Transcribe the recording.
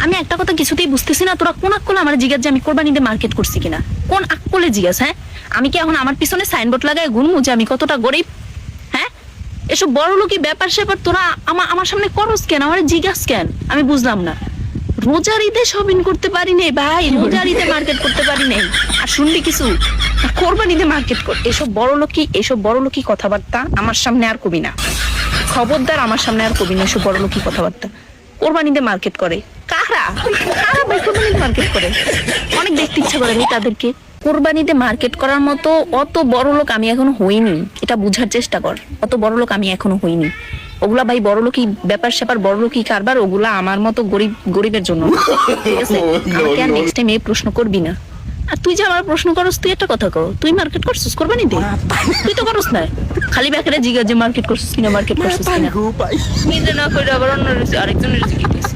আমি একটা কথা কিছুতেই বুঝতেছি না, তোরা কোন আকলে আমার জিজ্ঞাসা যে আমি কোরবানিতে মার্কেট করছি কিনা? কোন আকলে জিজ্ঞাস? হ্যাঁ, আমি কি এখন আমার পিছনে সাইনবোর্ড লাগায় গুনমু যে আমি কতটা গরিব? হ্যাঁ, এসব বড় লোকই ব্যাপার স্যাপার তোরা আমার সামনে করস কেন? আমার জিজ্ঞাস কেন? আমি বুঝলাম না। রোজার ঈদে শপিং করতে পারি নাই ভাই, রোজার ঈদে মার্কেট করতে পারি নাই। আর শুনবি কিছু, কোরবানিতে মার্কেট কর। এসব বড় লোকই কথাবার্তা আমার সামনে আর কবি না। খবরদার আমার সামনে আর কবি না এসব বড় লোকই কথাবার্তা। কোরবানিতে মার্কেট করে কারা? কারা ভাই কোরবানিতে মার্কেট করে? অনেক দেখতে ইচ্ছা করে আমি তাদেরকে। কোরবানিতে মার্কেট করার মতো অত বড় লোক আমি এখনো হইনি, এটা বুঝার চেষ্টা কর। অত বড় লোক আমি এখনো হইনি। ওগুলা ভাই বড় লোকই ব্যাপার স্যাপার, বড় লোকই কারবার, ওগুলা আমার মতো গরিবের জন্য। ঠিক আছে, আমাকে আর নেক্সট টাইম এই প্রশ্ন করবি না। আর তুই যে আমার প্রশ্ন করস, তুই একটা কথা কর, তুই মার্কেট করছিস কোরবানিতে? তুই তো করস না, খালি ব্যাকেরে জিজ্ঞাসা যে মার্কেট করছিস কিনা, মার্কেট করছিস কিনা। নিজে না করে আবার অন্য আরেকজনের জিজ্ঞেস।